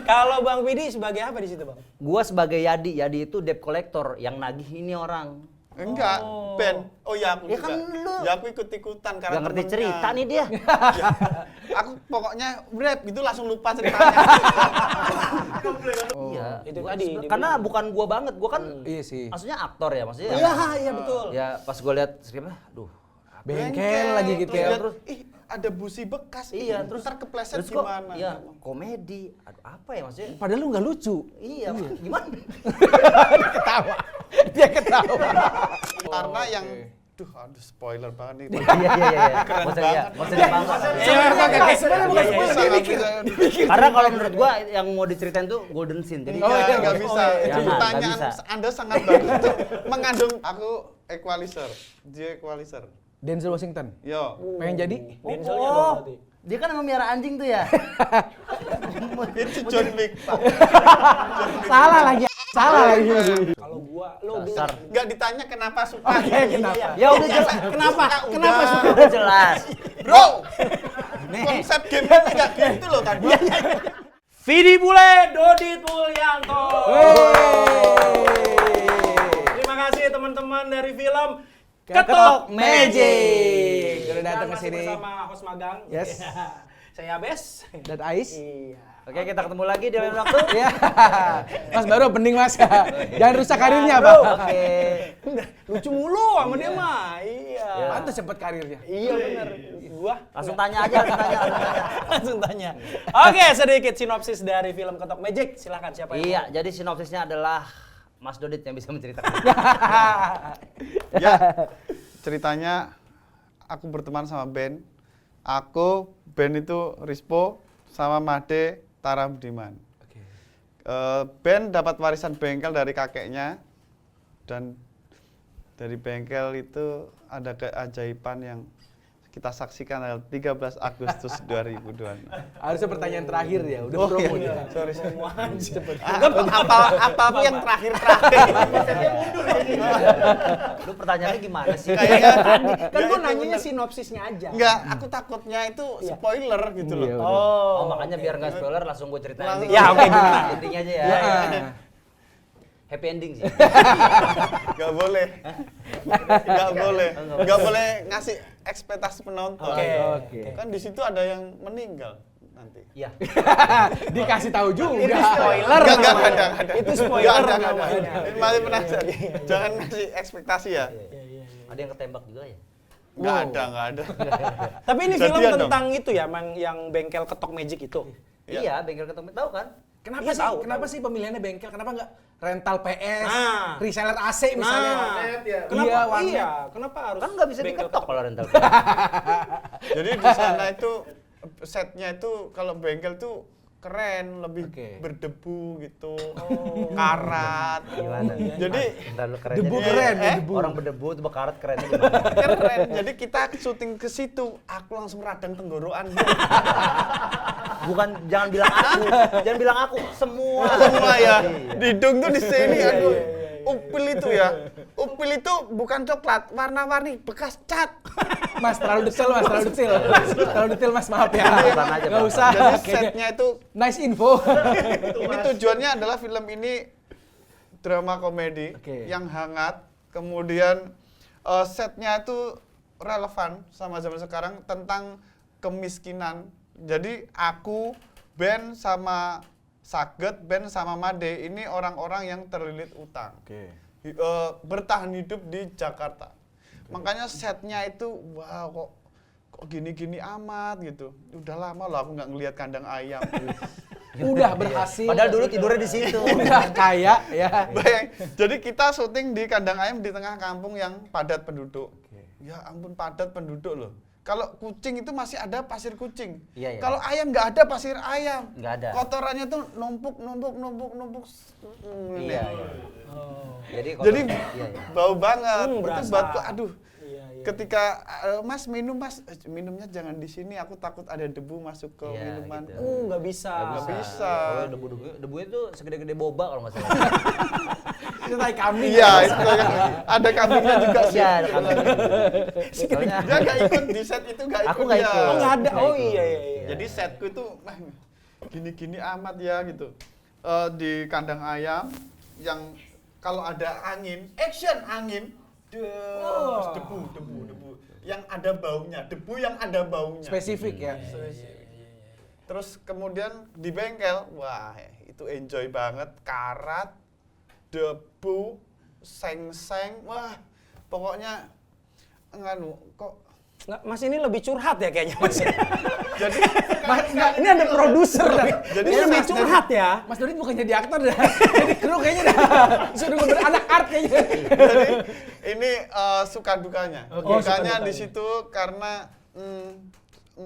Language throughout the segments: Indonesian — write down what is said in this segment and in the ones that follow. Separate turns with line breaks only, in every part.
Kalau Bang Vidi sebagai apa di situ, Bang?
Gua sebagai Yadi itu debt collector yang nagih ini orang.
Enggak, Ben. Oh ya aku
Ya
juga.
kan lu.
Ya aku ikut-ikutan karena
Gak ngerti
temennya.
cerita nih dia.
Ya, aku pokoknya rap gitu langsung lupa ceritanya.
Iya.
Itu tadi.
Karena bukan gua banget, gua kan
Iya sih.
maksudnya aktor ya, maksudnya.
Iya betul.
Ya pas gua lihat skripnya, aduh.
Bengkel lagi gitu
terus
ya.
lihat, ih ada busi bekas.
Iya,
terus ntar kepleset
terus kok,
gimana?
iya, komedi. Aduh, apa ya maksudnya?
Padahal lu nggak lucu.
Iya, gimana?
Dia ketawa.
Karena yang aduh spoiler banget nih.
Iya.
Keren
Maksudnya
banget.
maksudnya bangga.
Sebenarnya bukan spoiler, dia mikir.
Karena kalau menurut gua yang mau diceritain tuh golden scene. Jadi
Oh iya,
oke.
nggak bisa.
Jangan,
Itu
nggak
pertanyaan
bisa.
Anda sangat bagus. Itu mengandung aku equalizer. Dia equalizer.
Denzel Washington.
Yo.
Pengen jadi?
Denzelnya dong berarti.
dia kan emang miara anjing tuh ya.
Itu John Wick, Pak.
Salah lagi.
Kalau gua lo
Dasar.
Nggak ditanya kenapa suka.
Oke, kenapa?
Ya udah jelas.
Kenapa? Kenapa
Udah.
suka?
Udah jelas.
Bro, konsep game ini nggak gitu loh kan.
Vidi Bule, Dodit Mulyanto. Terima kasih teman-teman dari film
Ketok Magic.
Udah datang ke
Masih
sini.
bersama host magang.
Yes.
Saya Abes.
Dan Ais.
Iya.
Oke, kita ketemu lagi di lain waktu.
Ya. Mas baru pening Mas. Jangan rusak karirnya, Pak.
Oke.
Lucu mulu sama dia mah. Iya.
Pantes cepet karirnya.
Iya benar. Gua
Langsung tanya aja, langsung tanya.
langsung tanya. Oke, sedikit sinopsis dari film Ketok Magic. Silakan siapa yang
Iya,
mau?
jadi sinopsisnya adalah Mas Dodit yang bisa menceritakan.
Ya, ceritanya aku berteman sama Ben. Aku, Ben itu Rispo, sama Made Tara Budiman. Ben dapat warisan bengkel dari kakeknya, dan dari bengkel itu ada keajaiban yang kita saksikan tanggal 13 Agustus 2002.
Harusnya pertanyaan terakhir ya, udah
Oh
promo
iya,
dia.
sorry.
Semua aja.
Apa yang terakhir-terakhir.
Lu pertanyaannya gimana sih?
Kayaknya
Kan
ya
gua
itu
nanyanya
bener.
sinopsisnya aja.
Enggak, aku takutnya itu spoiler gitu loh.
Iya,
Oh, makanya biar nggak spoiler langsung gue ceritain.
Langsung.
Ya, oke, gimana?
Intinya aja ya. Happy ending sih.
Gak boleh. Gak boleh ngasih ekspektasi penonton.
Oke.
Kan di situ ada yang meninggal nanti.
Iya.
Dikasih tahu juga.
Itu spoiler.
Enggak
namanya.
ada.
Itu spoiler
Nggak ada.
namanya.
Ini masih penasaran. Jangan ngasih ekspektasi ya.
Ada yang ketembak juga ya?
Nggak ada.
Tapi ini film
Jadian dong.
tentang itu ya, yang bengkel Ketok Magic itu.
Iya.
Iya, bengkel ketemu tahu kan?
Kenapa
Iya,
sih?
tahu,
Kenapa sih pemilihannya bengkel? Kenapa nggak rental PS,
Nah.
reseller AC misalnya?
Kenapa?
Iya, warnet.
Iya, kenapa harus
Kan nggak bisa
bengkel
diketok kalau rental.
Jadi di sana itu setnya itu kalau bengkel tuh keren, lebih
Oke.
berdebu gitu, karat.
Gimana?
Jadi
Bentar, lu keren
Debu
jadi.
keren,
debu.
Orang berdebu itu bakarat kerennya gimana?
keren. Jadi kita syuting ke situ, aku langsung radang tenggorokan.
Bukan jangan bilang aku, jangan bilang aku, semua.
Semua ya.
Iya.
Hidung tuh di sini, aduh. Upil itu ya. Upil itu bukan coklat, warna-warni, bekas cat.
Mas terlalu detail, Mas terlalu detail. Terlalu detail, Mas, maaf ya.
Pelan aja,
Nggak
Pak.
usah.
Jadi
Oke.
setnya itu,
Nice info.
ini tujuannya adalah film ini drama komedi
Oke.
yang hangat. Kemudian setnya itu relevan sama zaman sekarang tentang kemiskinan. Jadi aku, Ben sama Saget, Ben sama Made ini orang-orang yang terlilit utang.
Oke.
Bertahan hidup di Jakarta. Makanya setnya itu wow kok gini-gini amat gitu. Udah lama loh aku nggak ngelihat kandang ayam.
Udah berhasil.
Padahal dulu tidurnya di situ.
udah kaya ya.
Bayang, jadi kita syuting di kandang ayam di tengah kampung yang padat penduduk. Ya ampun padat penduduk loh. Kalau kucing itu masih ada pasir kucing.
Iya, iya.
Kalau ayam nggak ada pasir ayam.
Nggak ada.
Kotorannya tuh numpuk.
Iya. Jadi
Jadi
iya.
bau banget. Itu
berasa.
buatku aduh.
Iya, iya.
Ketika Mas minum Mas, minumnya jangan di sini. Aku takut ada debu masuk ke
Iya,
minuman.
gitu.
Nggak bisa.
Nggak bisa.
Oh, debu itu segede-gede boba kalau nggak salah.
Itu tai kambing.
Iya, itu kan. Ada kambingnya juga sih.
Iya, ada kambing. Soalnya
Dia nggak ikut di set itu nggak ikut.
Aku nggak
dia.
ikut.
Oh, nggak ada.
Nggak
Oh
ikut.
iya.
Jadi setku itu gini-gini amat ya gitu. Di kandang ayam yang kalau ada angin, action angin, terus debu. Yang ada baunya, debu yang ada baunya.
Spesifik ya.
Terus kemudian di bengkel, wah itu enjoy banget, karat, debu, seng-seng, wah pokoknya kok.
Nggak, Mas ini lebih curhat ya kayaknya Mas.
Jadi
Ini ada produser nih.
Jadi
Ini lebih
Mas,
curhat ya.
Mas Dodit bukan jadi aktor dah. Jadi kru kayaknya dah. Sudah ngambil anak art kayaknya.
jadi ini suka dukanya.
Oke,
Dukanya
suka
di
dukanya.
situ karena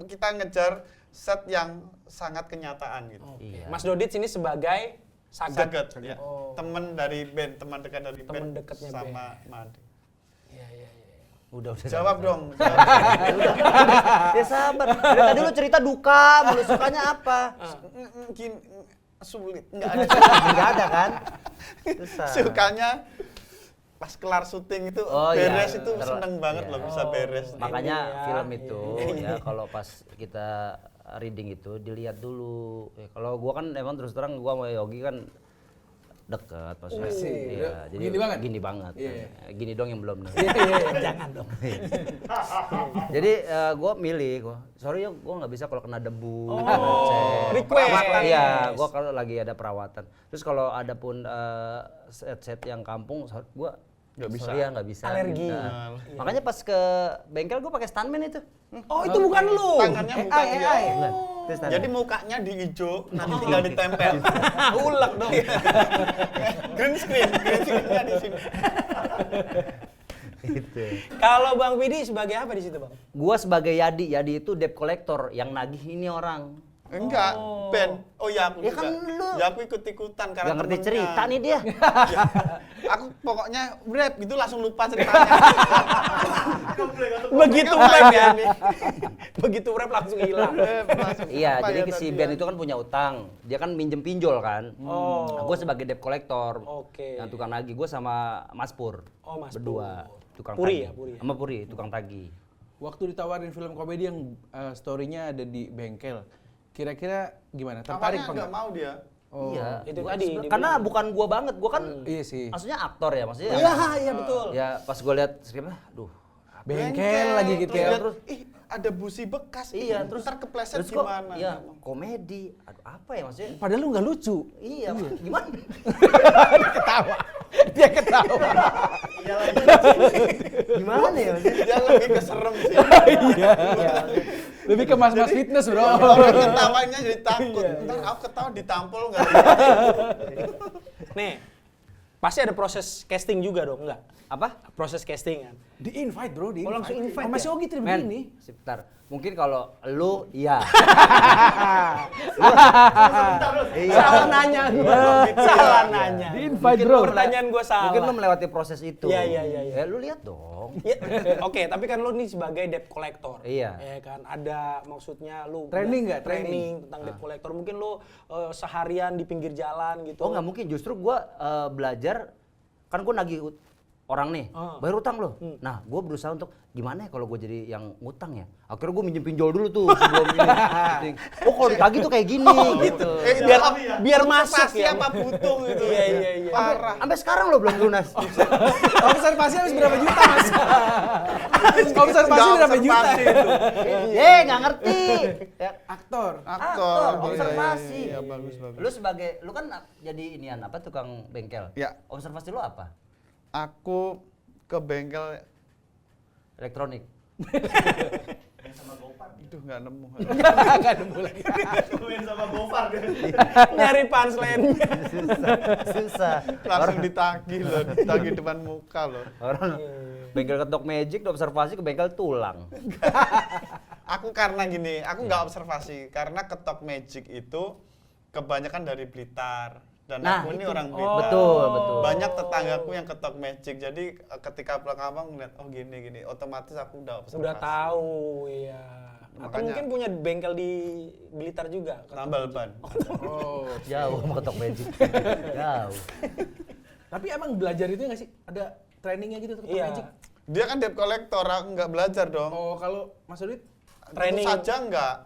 kita ngejar set yang sangat kenyataan gitu.
Iya.
Mas Dodit sini sebagai Saget.
Saget, ya.
Oh.
Teman dari band, teman dekat dari
Teman
band
dekatnya
sama Made.
Iya.
Udah.
Jawab dong.
Ya sabar. Dari tadi lu cerita duka, mulu sukanya apa?
Gini, sulit, nggak ada.
Enggak ada kan? Susah.
Sukanya pas kelar syuting itu
Oh, iya.
beres itu
Terus-
seneng banget
iya.
loh bisa beres.
Makanya
Ini ya.
film itu ya kalau pas kita reading itu dilihat dulu. Ya, kalau gua kan emang terus terang gua sama Yogi kan deket maksudnya. Iya, jadi
Gini banget?
Gini banget.
Iya.
Gini dong yang belum nih.
Jangan dong.
Jadi gua milih, sorry ya gua nggak bisa kalau kena debu.
Request.
Iya, gua kalau lagi ada perawatan. Terus kalau ada pun set-set yang kampung, gua
Nggak bisa.
sorry ya nggak bisa.
Alergi.
Nah, makanya pas ke bengkel gua pakai stuntman itu.
Oh, itu bukan lu.
Tangannya bukan dia.
Bukan. Itu stuntman.
Jadi mukanya di hijau, nanti tinggal ditempel.
Ulek dong.
Green screen-nya di sini.
Gitu.
Kalau
Kalau Bang Vidi sebagai apa di situ, Bang?
Gua sebagai Yadi itu debt collector yang nagih ini orang.
Enggak, Ben. Oh ya aku
Ya
juga.
kan lu.
Ya aku ikut-ikutan karena
Gak ngerti
temennya.
cerita nih dia.
Aku pokoknya rap gitu langsung lupa ceritanya.
Begitu
Apa
rap ya.
ini?
Begitu rap langsung hilang.
Rap langsung.
Iya,
Apa
jadi
ya
si
tadi
Ben
ya?
itu kan punya utang. Dia kan minjem pinjol kan.
Oh.
Nah, gue sebagai debt collector.
Oke.
Yang tukang nagih gue sama Mas Pur.
Oh, Mas
Berdua.
Pur.
Tukang
Puri
tagih.
ya, Puri ya?
Sama Puri, tukang tagih.
Waktu ditawarin film komedi yang story-nya ada di bengkel, kira-kira gimana? Tertarik
Awalnya
apa
nggak
enggak?
mau dia.
Oh.
Iya.
Itu
Gua
tadi,
sebenernya-
dia
karena
bilang.
bukan gua banget. Gua kan
Iya sih.
maksudnya aktor ya, maksudnya.
Iya, betul.
Ya pas gue lihat skripnya, aduh.
Bengkel lagi gitu ya.
Terus, ih ada busi bekas.
Iya,
terus ntar kepleset
terus kok,
gimana?
iya, komedi. Aduh, apa ya maksudnya?
Padahal lu nggak lucu.
Iya, gimana?
Dia ketawa.
Gimana ya maksudnya?
Dia lebih keserem sih.
Iya. Lebih ke mas-mas fitness, Bro.
Orang ketawanya jadi takut. Ntar aku ketawa ditampol nggak?
Nih, pasti ada proses casting juga dong, enggak?
Apa?
Proses casting kan.
Di invite, Bro, di
Oh, langsung invite
Sama
ya?
si Ogi tadi
Men,
begini.
sebentar. Mungkin kalau lu iya. Iya.
Salah nanya gua. Salah nanya.
Di invite, Bro.
Pertanyaan gua salah.
Mungkin lu melewati proses itu.
Iya.
Ya lu lihat dong.
Ya, Oke, tapi kan lu nih sebagai debt collector.
Iya.
Ya kan, ada maksudnya lu
Training nggak?
Training
Training.
tentang debt collector. Mungkin lu seharian di pinggir jalan gitu.
Oh nggak mungkin, justru gua belajar, kan gua nagih orang nih, bayar utang loh. Nah, gua berusaha untuk gimana ya kalau gua jadi yang ngutang ya. Akhirnya gua minjem pinjol dulu tuh sebelum ini. Oh kalau ditagih tuh kayak gini gitu.
Biar masuk ya.
Apa butuh gitu.
Iya.
Parah.
Sampai sekarang lo belum lunas.
Observasi habis berapa juta, Mas? Observasi
Nggak
berapa juta?
observasi itu.
Nggak ngerti. Ya,
Aktor.
Aktor.
observasi.
Iya, bagus.
Lu sebagai, lu kan jadi inian apa tukang bengkel.
Ya.
Observasi lu apa?
Aku ke bengkel
Elektronik.
itu nggak nemu.
Nggak nemu lagi.
Nyari punchline.
Susah.
Langsung ditagih loh, ditagih depan muka loh.
Orang bengkel ketok magic, observasi ke bengkel tulang.
Aku karena gini, aku nggak observasi karena ketok magic itu kebanyakan dari Blitar dan
Nah,
aku ini
itu.
orang Blitar.
Betul.
Banyak tetanggaku yang ketok magic, jadi ketika pulang kampung ngeliat oh gini, otomatis aku udah observasi.
Udah tahu, iya. Atau
Makanya-
mungkin punya bengkel di Blitar juga.
Tambal ban.
Oh.
Jauh sama ketok magic. Jauh.
Tapi emang belajar itu nggak sih? Ada trainingnya gitu untuk
Iya.
magic?
Dia kan debt collector, aku nggak belajar dong.
Oh, kalau Mas Dodit
Tentu saja enggak.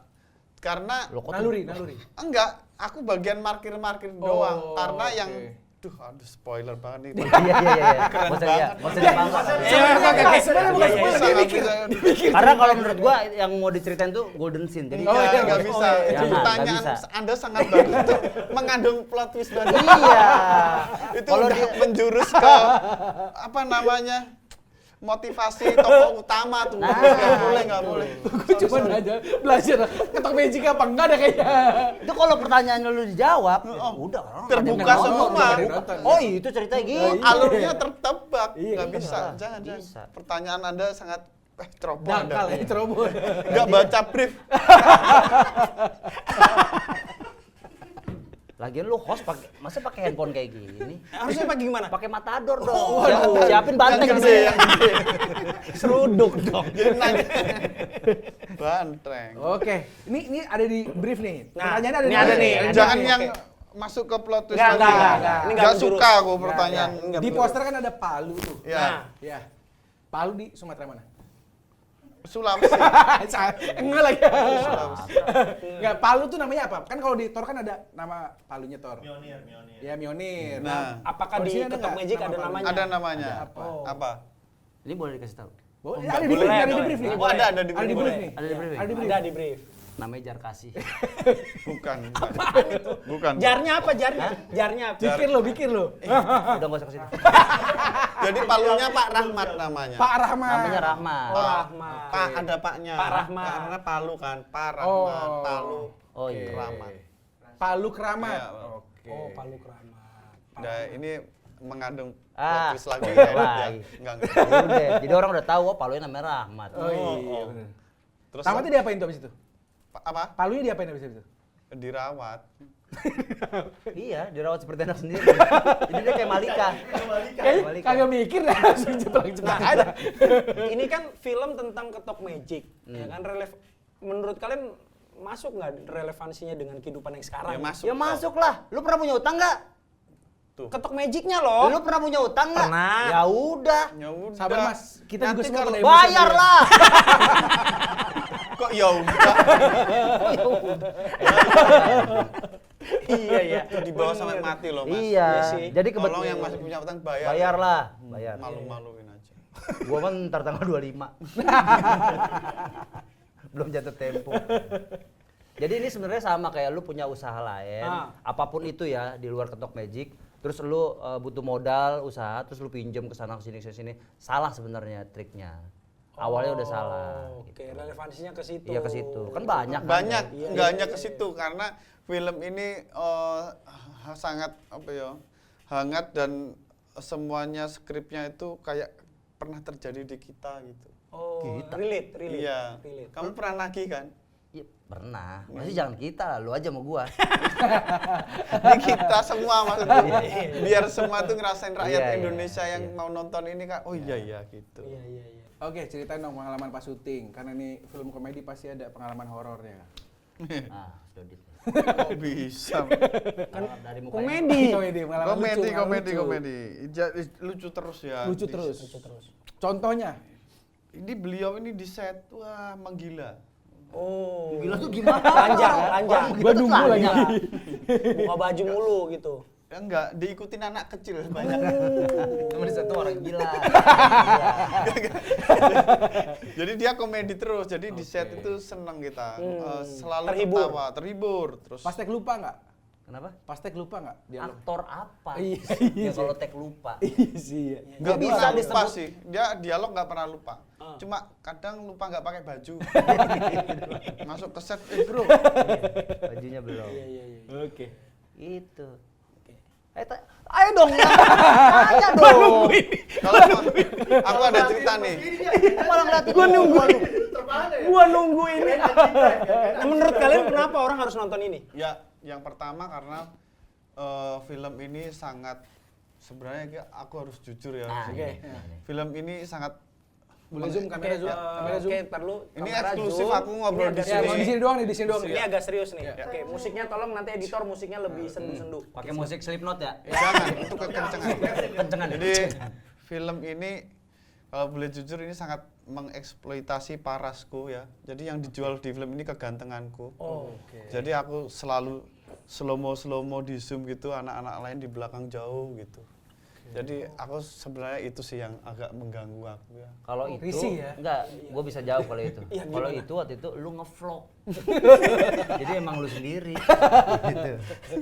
Karena
Loh, kok
naluri.
enggak, aku bagian markir-markir doang karena yang
oke.
aduh spoiler banget nih.
Iya. Maksudnya dibangga. Karena kalau menurut gua yang mau diceritain tuh golden scene. Jadi
Nggak bisa.
Jangan,
Itu pertanyaan
nggak bisa.
Anda sangat bagus. Itu mengandung plot twist banget.
Iya.
Itu udah menjurus ke apa namanya? Motivasi tokoh utama tuh. Nggak boleh.
Gue cuma aja belajar ketok magic apa enggak ada kayaknya.
Itu kalau pertanyaannya lu dijawab, ya udah orang
Terbuka
nggak ada yang
semua.
nonton. Oh, itu ceritanya gitu.
Alurnya tertebak.
Iya,
Nggak
iya.
bisa.
Bisa.
Jangan. Pertanyaan Anda sangat ceroboh
Dangkal
Anda.
ya, cerobon.
Nggak baca brief.
Lagian lu host masa pakai handphone kayak gini?
Harusnya pakai gimana?
Pakai matador dong.
waduh.
Siapin banteng
Yang
di
gede,
sini.
yang gede.
Seruduk dong.
Jadi nanya. Banteng.
Oke, ini ada di brief nih.
Nah,
Pertanyaannya ada
ini
di
ada
brief.
nih.
Ada
Jangan
nih,
yang
oke.
masuk ke plot twist
Nggak,
lagi.
nggak. Ini nggak
Nggak
menjurus.
suka aku
Nggak,
pertanyaan.
nggak.
Di poster kan ada Palu tuh.
Ya.
Nah.
Ya. Palu di Sumatera mana?
Sulawesi.
Enggak lagi.
Sulawesi.
Enggak, Palu tuh namanya apa? Kan kalau di Thor kan ada nama Palunya Thor. Mionir. Ya, Mionir.
Nah,
Apakah
kalau
di
sini ada
Ketok
nggak
Magic
nama
ada
Palu?
namanya?
ada namanya.
Apa?
Apa?
Ini boleh dikasih tahu.
Boleh,
nggak
ada di brief,
boleh,
ada di
boleh.
brief nih.
Oh, ada di
Ada di
brief.
brief nih.
Ada di brief.
Ada di brief.
Ada di brief.
Namanya jar kasih.
Bukan. Bukan.
Jarnya apa? Jarnya apa?
Bikin lo.
Udah nggak usah kesini.
Jadi palunya Pak Rahmat namanya.
Pak Rahmat.
Namanya Rahmat.
Oh, Rahmat.
Pak ada Paknya.
Pak Rahmat.
Karena Palu kan. Pak Rahmat.
Oh.
Palu.
Oh iya.
Rahmat.
Palu Keramat.
Iya, Pak.
Oke.
Oh, Palu Keramat.
Nah, ini mengandung
Ah,
plot twist lagi.
lagi.
Ya. Enggak.
Udah, jadi orang udah tahu oh palunya namanya Rahmat.
Oh iya,
Oh.
bener.
Terus
Tamatnya diapain tuh abis itu?
apa?
Palunya diapain abis itu?
Dirawat.
Iya, dirawat seperti anak sendiri. Jadi dia kayak Malika.
Kayaknya
Malika.
kagak mikir dah, langsung ceplak-ceplak aja.
Ini kan film tentang Ketok Magic. Ya kan menurut kalian masuk nggak relevansinya dengan kehidupan yang sekarang?
Ya masuk.
Ya masuk lah. Lu pernah punya utang nggak?
Ketok Magicnya loh.
Lu pernah punya utang nggak?
Pernah.
Ya udah.
Ya udah.
Sabar Mas, kita juga
Nanti
semua
kalau
kena emosi
Bayar
sama dia.
lah.
kok ya udah.
Iya ya.
Itu dibawa sampai mati loh, Mas.
Iya.
Iya sih.
Jadi
Tolong
kebetulan
yang masih punya utang bayar.
bayar lah, bayar.
Malu-maluin aja.
Gua kan ntar tanggal 25. Belum jatuh tempo. Jadi ini sebenarnya sama kayak lu punya usaha lain, apapun itu ya di luar Ketok Magic. Terus lu butuh modal usaha, terus lu pinjam ke sana ke sini. Salah sebenarnya triknya. Awalnya udah salah.
Oke, relevansinya ke situ.
Iya ke situ. Kan banyak.
Banyak,
Iya,
nggak
iya,
hanya
iya,
ke situ karena film ini sangat apa ya, hangat dan semuanya skripnya itu kayak pernah terjadi di kita gitu.
Oh,
Kita.
relate.
Iya.
Relate.
Kamu pernah nagih kan?
Iya, pernah. Masih jangan kita, lu aja sama gua.
Di kita semua maksudnya. Biar semua tuh ngerasain rakyat
Iya, iya,
Indonesia yang
iya.
mau nonton ini kan. Oh iya gitu.
Iya, iya, iya.
Oke, ceritain dong pengalaman pas syuting. Karena ini film komedi pasti ada pengalaman horornya.
Ah, Dodit.
Kok bisa?
Kan dari mukanya.
Komedi.
Pengalaman lucu, pengalaman lucu.
Komedi. Lucu terus ya.
Lucu terus. Contohnya?
Ini beliau ini di set, wah menggila.
Oh.
Gila tuh gimana?
Lanjang.
Gua nunggu lagi.
Buka baju mulu gitu.
Ya enggak, diikutin anak kecil banyak.
Cuma di satu orang gila.
Jadi dia komedi terus, jadi di set itu seneng kita. Selalu
Terhibur.
ketawa, terhibur. Terus
Pastek lupa nggak?
Kenapa?
Pastek lupa nggak? Dialog.
Aktor apa?
Iya,
Ya kalau tag lupa.
Iya.
nggak
Dia
bisa
bisa
lupa
disebut.
sih. Dia dialog nggak pernah lupa. Cuma kadang lupa nggak pakai baju. Masuk ke set, bro.
Bajunya belum.
Iya.
Oke.
Itu. Ayo dong. Tanya dong.
Kalau aku ada cerita nih.
Malah ngeliatin
Gua nunggu.
lu.
Gua nunggu ini. Nah, menurut kalian kenapa orang harus nonton ini?
Ya, yang pertama karena film ini sangat sebenarnya aku harus jujur ya.
Nah,
Oke.
Film ini sangat
Boleh zoom kamera zoom. Kamera zoom.
Oke, perlu
Ini
kamera
eksklusif
zoom.
aku ngobrol
Ini
di
agak
Ya,
sini.
di sini doang nih, di sini doang.
Ini agak serius nih.
Ya.
Oke, musiknya tolong nanti editor musiknya lebih sendu-sendu.
Pakai musik Slipknot ya?
Jangan, itu kekencengan.
Kencengan.
Jadi film ini kalau boleh jujur ini sangat mengeksploitasi parasku ya. Jadi yang dijual di film ini kegantenganku.
Oh, oke.
Jadi aku selalu slow mo di zoom gitu, anak-anak lain di belakang jauh gitu. Jadi aku sebenarnya itu sih yang agak mengganggu aku ya.
Kalau itu
risih ya?
enggak, gue bisa jawab kalau itu.
Iya,
Kalau
gimana?
itu waktu itu lu ngevlog. Jadi emang lu sendiri gitu.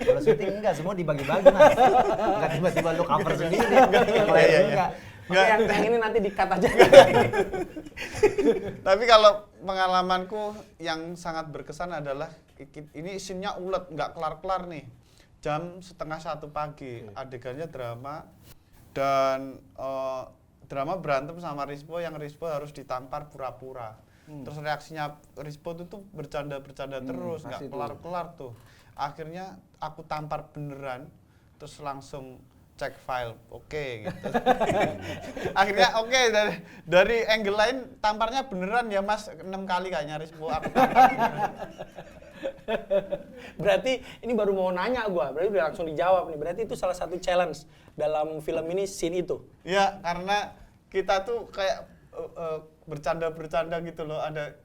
Kalau syuting enggak, semua dibagi-bagi Mas. Enggak tiba-tiba lu cover sendiri. Yang lain
Iya, iya.
enggak.
Oke, yang ini nanti di-cut aja.
Tapi kalau pengalamanku yang sangat berkesan adalah ini scene-nya ulet, nggak kelar-kelar nih. Jam 12:30 pagi, adegannya drama dan drama berantem sama Rispo yang Rispo harus ditampar pura-pura. Terus reaksinya Rispo itu tuh bercanda-bercanda terus, nggak
pasti tuh.
kelar-kelar tuh. Akhirnya aku tampar beneran, terus langsung cek file, oke gitu. Akhirnya oke, dari angle lain tamparnya beneran ya Mas, 6 kali kayaknya Rispo aku tampar beneran.
Berarti ini baru mau nanya gua, berarti udah langsung dijawab nih. Berarti itu salah satu challenge dalam film ini, scene itu.
Ya, karena kita tuh kayak bercanda-bercanda gitu loh, ada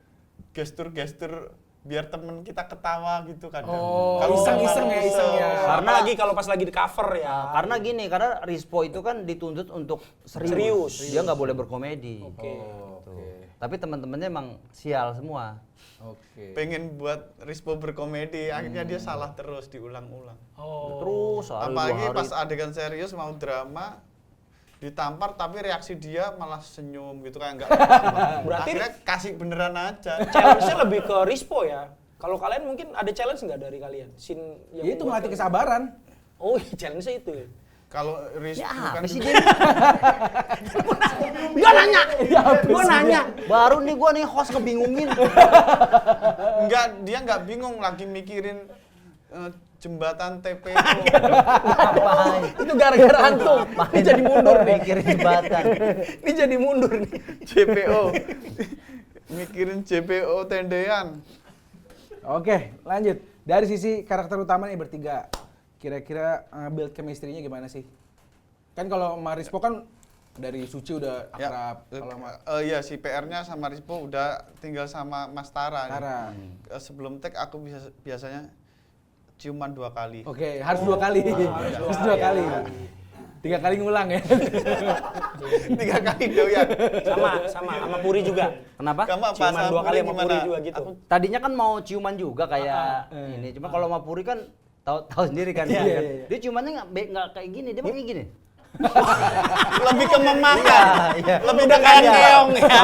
gestur-gestur biar temen kita ketawa gitu kadang.
Oh,
Kalau
iseng-iseng
sama
ya, iseng ya.
Karena lagi kalau pas lagi di cover ya.
Nah, karena gini, karena Rispo itu kan dituntut untuk serius. Dia nggak boleh berkomedi.
Oke.
Gitu. Tapi teman-temannya emang sial semua.
Oke.
pengen buat Rispo berkomedi, akhirnya dia salah terus diulang-ulang.
Oh.
Terus hari
Apalagi
2 hari.
pas adegan serius mau drama ditampar tapi reaksi dia malah senyum gitu kayak enggak apa-apa.
Berarti-
Akhirnya kasih beneran aja.
Challenge-nya lebih ke Rispo ya. Kalau kalian mungkin ada challenge nggak dari kalian? Scene yang
Ya itu
membuat
melatih
kalian-
kesabaran.
Oh, challenge-nya itu ya.
Kalau Rispo
Ya
kan
apa sih dia?
Gua nanya. Gua nanya.
Baru nih gua nih host ngebingungin.
dia enggak bingung lagi mikirin jembatan TPO.
Apaan?
Itu gara-gara antum. Ini jadi mundur nih.
Mikirin jembatan.
Ini jadi mundur nih.
JPO. Mikirin JPO tendean.
Oke, lanjut. Dari sisi karakter utama nih bertiga, kira-kira build chemistry-nya gimana sih? Kan kalau sama Rispo kan dari Suci udah akrab. Kalau sama
Ya si PR-nya sama Rispo udah tinggal sama Mas Tara.
Tara.
Sebelum tag aku biasanya ciuman 2 kali.
Oke, harus 2 kali. Harus 2 kali. 3 kali ngulang ya.
3 kali doyan.
Sama Puri juga.
Kenapa?
Kamu apa
Ciuman
sama
2 kali
Puri
sama
gimana?
Puri juga gitu.
Tadinya kan mau ciuman juga kayak ini. Cuma kalau sama Puri kan tahu sendiri kan.
Iya,
dia
iya,
kan.
iya.
Dia ciumannya nggak kayak gini, dia kayak gini.
Lebih ke memakan.
Iya.
Lebih
Udah kayak
ke
keong ya.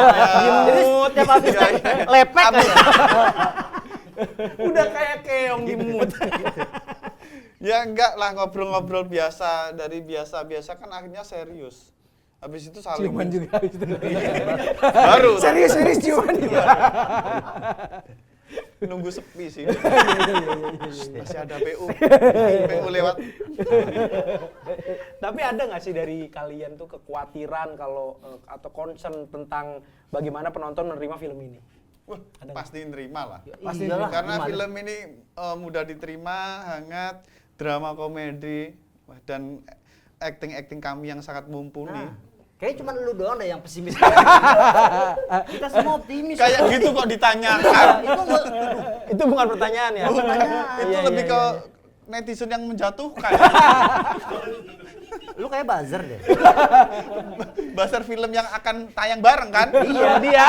Jadi tiap habis
Iya,
tag,
iya.
lepek aja.
Udah kayak keong di mood.
Ya enggak lah, ngobrol-ngobrol biasa, dari biasa-biasa kan akhirnya serius. Habis itu saling
Ciuman juga habis itu.
baru
Serius ciuman.
nunggu sepi sih.
Iya,
Masih ada PU. PU lewat.
Tapi ada nggak sih dari kalian tuh kekhawatiran kalau atau concern tentang bagaimana penonton menerima film ini?
Wah,
Ada
pasti nerima lah.
Pasti
Iyalah,
Karena
gimana?
film ini mudah diterima, hangat, drama komedi, dan acting kami yang sangat mumpuni.
Nah, kayaknya cuma lu doang deh yang pesimis. Kita semua optimis.
Kayak gitu kok ditanyakan.
Itu bukan pertanyaan ya.
Itu
Iya,
lebih
iya,
ke
iya.
netizen yang menjatuhkan.
Lu kayak buzzer deh.
Basar film yang akan tayang bareng kan?
Iya dia.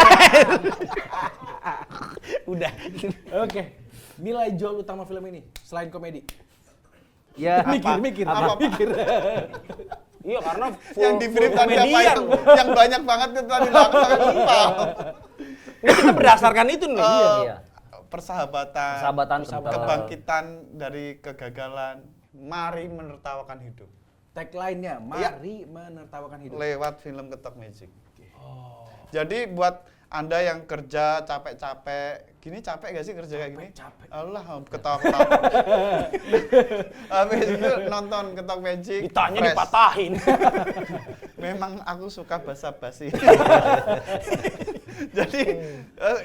Udah.
Oke. Nilai jual utama film ini selain komedi.
Ya,
Mikir.
Iya karena
Yang di brief tadi apa
komedian.
itu? Yang banyak banget itu tadi sangat lupa.
Ini kita berdasarkan itu nih.
iya.
Persahabatan,
Persahabatan,
kebangkitan dari kegagalan. Mari menertawakan hidup.
Tagline-nya, mari menertawakan hidup.
Lewat film Ketok Magic. Jadi buat Anda yang kerja capek-capek, gini capek gak sih kerja kayak gini?
Capek.
Allah, ketawa-ketawa. Habis itu nonton Ketok Magic.
Ditanya
fresh.
dipatahin.
Memang aku suka basa-basi. Jadi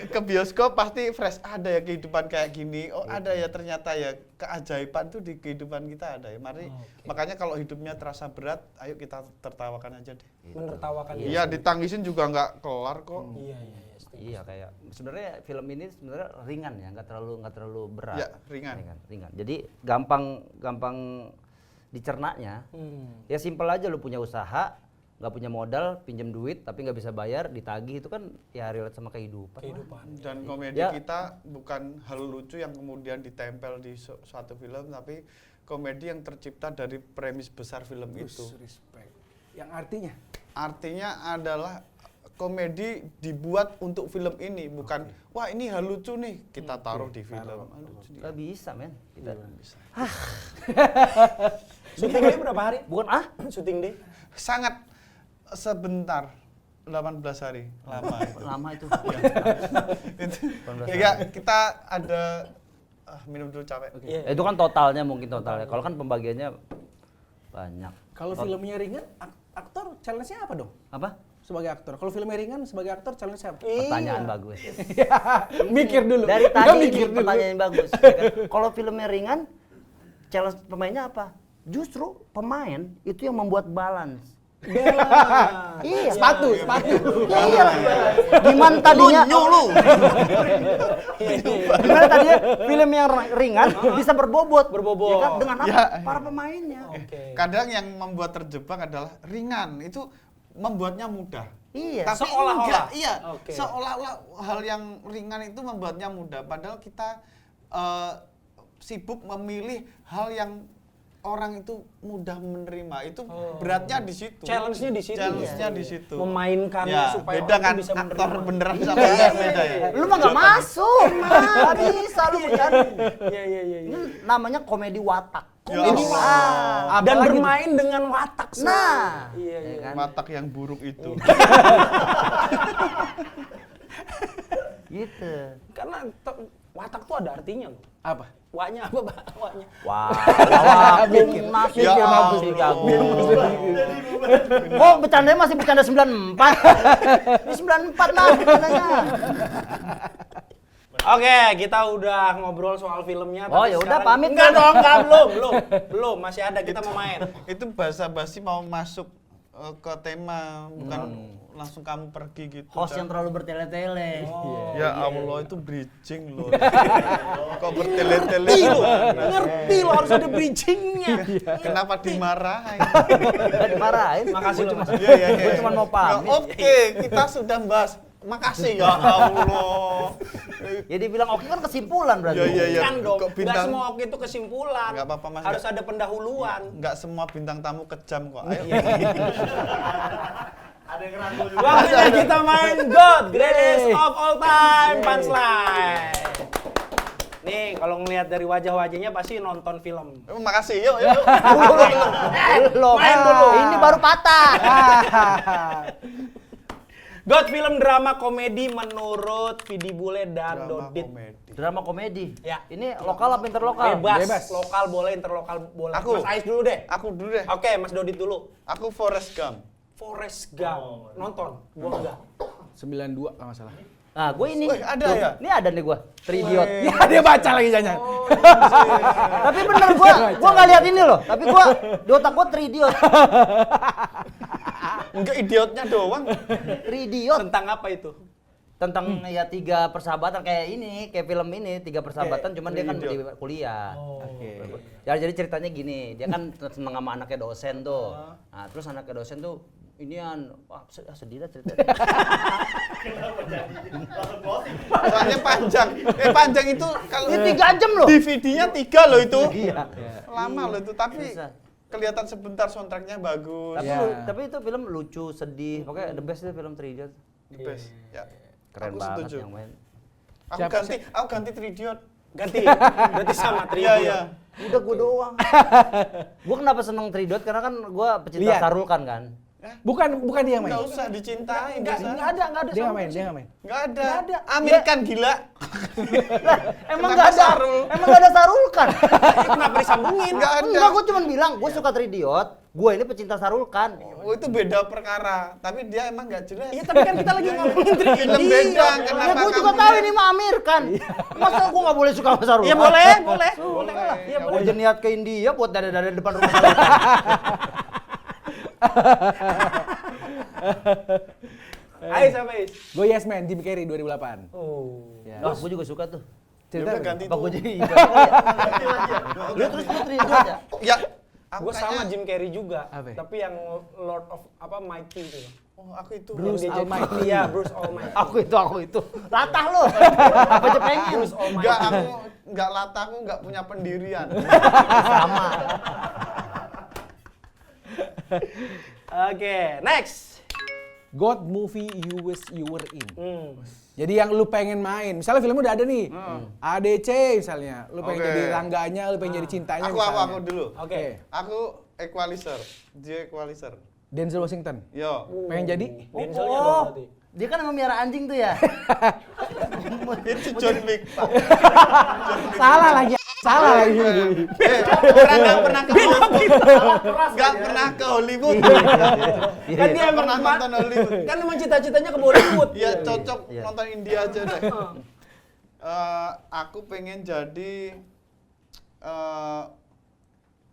ke bioskop pasti fresh, ada ya kehidupan kayak gini. Oh ada ya ternyata ya keajaiban tuh di kehidupan kita ada ya. Mari makanya kalau hidupnya terasa berat, ayo kita tertawakan aja deh.
Menertawakan.
Iya ditangisin juga nggak kelar kok.
Iya, iya, iya.
Iya kayak sebenarnya film ini sebenarnya ringan ya, nggak terlalu berat.
Ya, ringan.
Ringan. Jadi gampang dicernanya. Ya simpel aja, lu punya usaha, nggak punya modal, pinjam duit tapi nggak bisa bayar, ditagih, itu kan ya relate sama kehidupan.
Dan komedi
Ya.
kita bukan hal lucu yang kemudian ditempel di suatu film, tapi komedi yang tercipta dari premis besar film itu.
Respect. Yang artinya?
Artinya adalah komedi dibuat untuk film ini, bukan wah ini hal lucu nih kita taruh di film.
Nggak bisa men. Kita
Bisa.
Syuting day berapa hari?
bukan
Syuting day?
Sangat sebentar, 18 hari, lama itu.
lama itu.
Ya, kita ada minum dulu capek.
Iya.
Itu kan totalnya mungkin totalnya. Kalau kan pembagiannya banyak.
Kalau filmnya ringan, aktor challenge-nya apa dong?
Apa?
Sebagai aktor. Kalau filmnya ringan, sebagai aktor challenge-nya apa?
Pertanyaan bagus.
Mikir dulu.
Dari
Nggak
tadi
mikir
ini
dulu.
pertanyaan yang bagus. Ya kan? Kalau filmnya ringan, challenge pemainnya apa? Justru pemain itu yang membuat balance. Iya,
Sepatu.
Iya. Gimana tadinya? Gimana tadinya film yang ringan bisa berbobot. Ya kan? Dengan apa?
Ya.
Para pemainnya.
Kadang yang membuat terjebak adalah ringan, itu membuatnya mudah.
Iya.
Tapi
Seolah-olah.
enggak, iya.
Oke.
Seolah-olah hal yang ringan itu membuatnya mudah, padahal kita sibuk memilih hal yang orang itu mudah menerima. Itu beratnya di situ.
Challenge-nya di situ.
Challenge-nya di situ.
Memainkannya
Ya,
supaya
beda
orang
kan
bisa
aktor
menerima.
beneran sama yang beda ya.
Lu mah nggak masuk. Nggak bisa lu kan.
Iya, iya, iya.
Ini namanya komedi watak.
Komedi
Allah.
watak. Dan bermain dengan watak.
Nah,
Iya, iya.
kan?
Watak yang buruk itu.
Gitu.
Karena watak tuh ada artinya loh.
Apa?
Waknya apa, Pak? Waknya.
Wah, masih
Ya
masih
Allah.
jago. Kok bercandanya masih bercanda 94? Ini 94 lah bercandanya.
Oke, kita udah ngobrol soal filmnya.
Oh,
tapi
ya udah,
sekarang-
pamit.
Enggak dong, enggak, belum. Masih ada, kita mau main.
Itu basa-basi mau masuk ke tema, bukan langsung kamu pergi gitu.
Host yang terlalu bertele-tele.
Ya Allah, itu bridging loh. Kok bertele-tele?
Ngerti lo harus ada bridgingnya.
Kenapa dimarahin?
Gak dimarahin.
Makasih lo, Mas.
Iya, iya, iya.
Gua cuma mau pamit.
Ya, oke, kita sudah bahas. Makasih ya Allah.
Ya dibilang oke kan kesimpulan berarti.
Iya.
Kan dong,
Kok
nggak
bintang-
semua oke itu kesimpulan.
Nggak apa-apa, Mas.
Harus ada pendahuluan.
Nggak semua bintang tamu kejam kok. Ayo.
Waktunya kita main God, Greatest of All Time, Punchline. Nih, kalau ngelihat dari wajah-wajahnya pasti nonton film.
Makasih, yuk.
Belum.
Main dulu.
Ini baru patah.
God, film drama komedi menurut Vidi Bule dan
Drama
Dodit.
komedi.
Drama komedi.
Ya.
Ini lokal apa interlokal?
Bebas. Lokal boleh, interlokal boleh.
Aku.
Mas Ais dulu deh.
Aku dulu deh.
Oke, Mas Dodit dulu.
Aku Forrest Gump.
Forrest Gump. Nonton? Gua enggak.
92 kalau nggak salah.
Nah, gue ini.
Wih, ada
Tuh,
ya?
Ini ada nih gue. Tridiot.
Ya dia baca lagi jangan.
Tapi bener gua nggak lihat ini loh. Tapi gua di otak gua Tridiot.
Enggak idiotnya doang.
Tridiot.
Tentang apa itu?
Tentang ya 3 persahabatan kayak ini, kayak film ini 3 persahabatan, cuman dia kan di kuliah. Ya jadi ceritanya gini, dia kan seneng sama anaknya dosen tuh. Nah, terus anaknya dosen tuh inian, wah sedih dah ceritanya.
Soalnya panjang. Panjang itu kalau
Ini 3 jam loh.
DVD-nya 3 loh itu.
Iya.
Lama loh itu, tapi
Bisa.
kelihatan sebentar soundtracknya bagus.
Tapi,
Iya.
tapi itu film lucu, sedih, pokoknya the best itu film Tridiot.
The best. Ya.
Keren
Aku
banget
setuju.
yang main.
Aku ganti Tridiot.
Ganti. Berarti sama
Iya,
Tridiot.
iya.
Udah gua doang. Gua kenapa seneng Tridiot karena kan gua pecinta
Lihat.
Sarulkan kan.
Bukan dia yang main.
Enggak usah dicintai,
Enggak
biasa.
ada
Dia nggak main, dia nggak main.
Enggak ada.
Nggak ada.
Amerikan gila.
Emang
Kenapa
nggak ada
Sarul?
Emang nggak ada Sarulkan.
Kenapa disambungin?
Enggak ada.
Enggak, gua cuma bilang gua suka Tridiot Gua ini pecinta Sahrul Khan.
Oh, itu beda perkara. Tapi dia emang nggak jelas.
Iya, tapi kan kita lagi ngomongin Tri
Film
India.
beda,
Ya
kenapa
gua juga
kamu
tahu
ya?
ini mah Amir Khan. Masa gua nggak boleh suka sama Sahrul
Iya
Khan?
boleh lah. Iya
Gua
boleh.
aja niat ke India buat dada-dada depan rumah Sahrul Khan.
Ayo siapa Is?
Gue Yes Man, Jim Carrey 2008.
Oh.
Ya.
Oh, gua juga suka tuh.
Cerita
Yaudah, ganti
Apa
tuh.
gua jadi Lu terus Tri itu aja.
Ya, aku
Gue sama
kayaknya-
Jim Carrey juga,
Apa?
tapi yang Lord of Mighty itu.
Oh, aku itu.
Bruce
Yang dia jadi-
Almighty.
Iya, Bruce Almighty.
Aku itu. Latah lu. Apa aja pengen.
Bruce Almighty.
Enggak, aku enggak latah, aku enggak punya pendirian.
Sama.
Oke, next.
God movie you wish you were in.
Hmm.
Jadi yang lu pengen main, misalnya filmnya udah ada nih, ADC misalnya, lu pengen
Oke.
jadi rangganya, lu pengen jadi cintanya
Aku
misalnya.
dulu.
Oke.
Aku Equalizer. Dia Equalizer.
Denzel Washington,
Yo.
pengen jadi?
Denzelnya dong berarti.
Dia kan emang miara anjing tuh ya.
Itu John Wick, Pak.
Salah lagi, salah lagi.
Orang nggak pernah ke Hollywood. Nggak pernah ke Hollywood.
Kan dia
Nggak
emang
pernah nonton Hollywood.
kan emang cita-citanya ke Bollywood.
Iya, cocok
Iya.
nonton India aja deh. Aku pengen jadi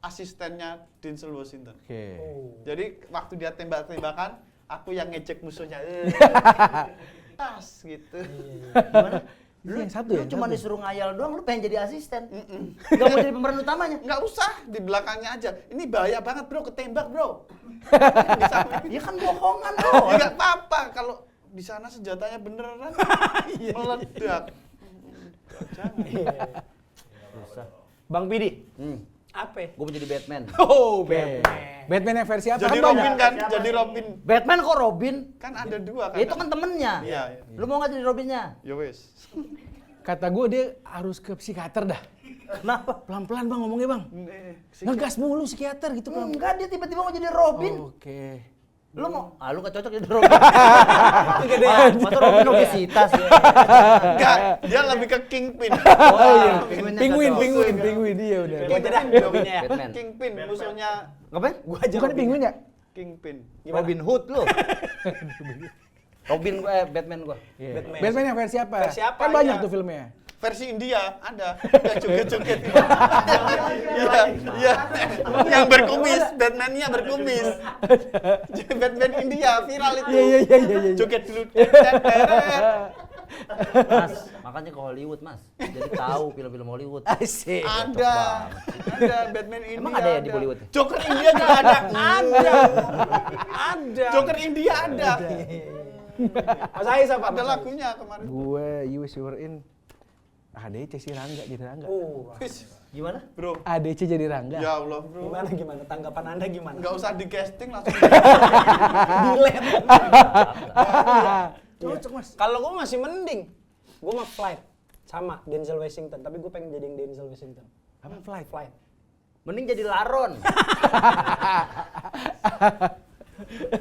asistennya Denzel Washington.
Oke.
Jadi waktu dia tembak-tembakan, aku yang ngejek musuhnya. Tas gitu.
Gimana?
Lu yang satu
Lu
ya?
cuma
Satu.
disuruh ngayal doang, lu pengen jadi asisten. Gak mau jadi pemeran utamanya.
Nggak usah, di belakangnya aja. Ini bahaya banget bro, ketembak bro. Bisa.
Ya kan bohongan
Ya
bro.
nggak apa-apa, kalau di sana senjatanya beneran meledak. Jangan.
Susah.
Bang Pidi,
Hmm.
apa?
Gue mau jadi Batman.
Oh,
Oke.
Batman.
Batman yang versi apa?
Jadi
Kan banyak.
Robin kan, jadi Robin.
Batman kok Robin?
Kan ada dua kan.
Ya itu kan temennya.
Iya, iya.
Lu mau nggak jadi Robinnya?
Ya wes.
Kata gue dia harus ke psikiater dah.
Kenapa?
Pelan-pelan bang ngomongnya bang. Ngegas mulu psikiater gitu pelan.
Enggak, dia tiba-tiba mau jadi Robin.
Oke.
Lu mau? Ah, lu gak cocok jadi Robin. Ah, masa Robin obesitas ya?
Enggak, dia lebih ke Kingpin.
Oh iya,
Penguin, penguin dia udah.
Gua jadi Robinnya ya.
Batman.
Kingpin musuhnya
Ngapain?
Gua aja
Bukan penguin ya?
Kingpin.
Robin Hood lu. Robin gua, Batman gua.
Iya.
Batman.
Batman yang versi apa?
Versi apa?
Kan banyak
Iya.
tuh filmnya.
Versi India ada, yang joget-joget. Iya, iya. Yang berkumis, Batman-nya berkumis. Batman India viral itu.
Iya.
Joget dulu.
Mas, makanya ke Hollywood, Mas. Jadi tahu film-film Hollywood.
Asik.
Ada Batman India.
Emang ada ya di Bollywood?
Joker India juga ada.
Ada. Ada.
Joker India ada.
Mas Ais apa?
Ada lagunya kemarin.
Gue You Wish You Were In. ADC sih Rangga jadi Rangga.
Wis,
Gimana?
bro.
ADC jadi Rangga.
Ya Allah, bro.
Gimana? Tanggapan Anda gimana?
Nggak usah di casting langsung.
Delete.
Cocok mas.
Kalau gue masih mending, gue mah Flight sama Denzel Washington, tapi gue pengen jadi yang Denzel Washington.
Apa Flight?
Flight.
Mending jadi Laron.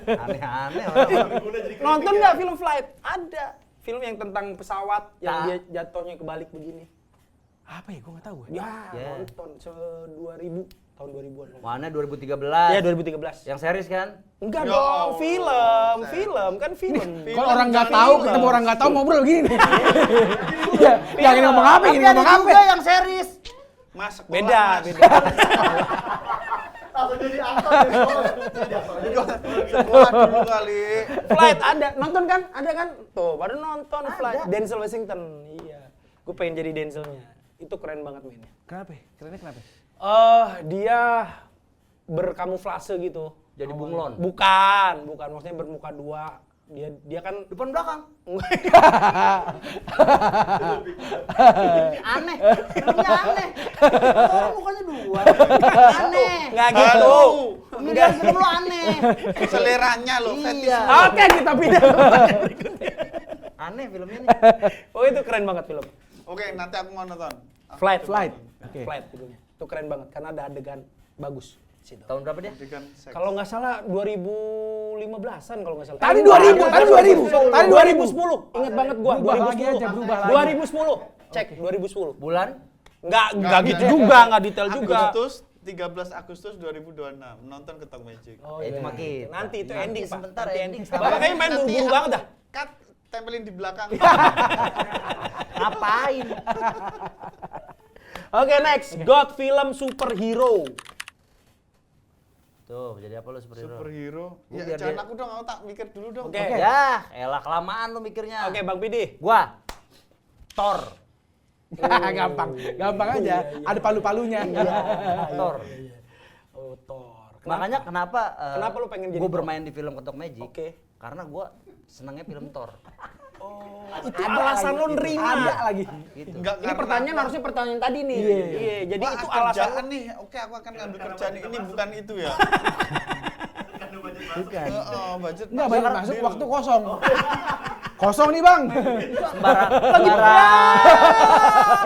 Aneh-aneh orang.
Nonton nggak film Flight? Ada. Film yang tentang pesawat yang
Tak.
dia jatuhnya kebalik begini.
Apa ya? Gue nggak tahu.
Ya,
Yeah.
nonton 2000 tahun 2000-an.
Mana 2013?
Ya 2013.
Yang series kan?
Enggak
Ya
dong,
Allah.
film kan film.
Kalau orang nggak tahu,
film.
ketemu orang nggak tahu ngobrol gini nih. Iya, yang ini ngomong apa?
Tapi
Ini
ada
ngomong apa?
juga yang series.
Mas, sekolah,
Beda,
Mas.
beda.
Sekolah dulu kali.
Flight ada, nonton kan? Ada kan? Tuh, pada nonton
Ada.
Flight. Denzel Washington, iya. Gue pengen jadi Denzelnya. Itu keren banget mainnya.
Kenapa? Kerennya kenapa?
Dia berkamuflase gitu.
Jadi bunglon.
Bukan, maksudnya bermuka dua. Dia kan
Depan belakang. Aneh. Filmnya aneh. Oh, mukanya dua. Aneh.
nggak gitu.
Halo.
Pemilihan film lo aneh.
Seleranya lo,
Iya.
Oke, kita pindah ke pertanyaan berikutnya.
Aneh filmnya nih.
Oh, itu keren banget film.
Oke, nanti aku mau nonton.
Flight.
Oke.
Flight judulnya. Itu keren banget karena ada adegan bagus di situ.
Tahun berapa dia?
Dengan seks.
Kalau nggak salah 2015-an kalau nggak salah.
Tadi 2000, tadi 2000. Tadi
2010. Ingat banget gua.
Berubah lagi aja, berubah lagi.
2010. Cek 2010.
Bulan?
Nggak gitu juga, nggak detail juga.
Agustus 13 Agustus 2026 nonton Ketok Magic.
Oh,
Itu
iya.
makin.
Nanti itu
Nanti
ending, Pak.
sebentar,
Nanti
ending.
Bapak kayaknya main
Nanti
buru-buru banget dah.
Cut, tempelin di belakang.
Ngapain?
Oke, next. God film superhero.
Tuh, jadi apa lu superhero?
Superhero.
Gua
Ya
biar
jangan
dia-
aku dong, aku tak mikir dulu dong.
Oke.
Ya, elah kelamaan lu mikirnya.
Oke, Bang Pidi.
Gua Thor.
Gampang aja. Ada palu-palunya.
Thor.
Oh, Thor.
Makanya kenapa
Kenapa lu pengen jadi
gua
Thor?
bermain di film Ketok Magic?
Oke.
Karena gua senangnya film Thor.
Itu alasan lo nerima.
Ada lagi.
Gitu.
Enggak,
Ini pertanyaan harusnya pertanyaan tadi nih. Iya, jadi
Wah,
itu alasan
kerjaan nih. Oke, aku akan ngambil kerjaan ini bukan itu ya.
Bukan.
Budget
Enggak
masuk.
banyak masuk waktu kosong. Kosong nih, Bang.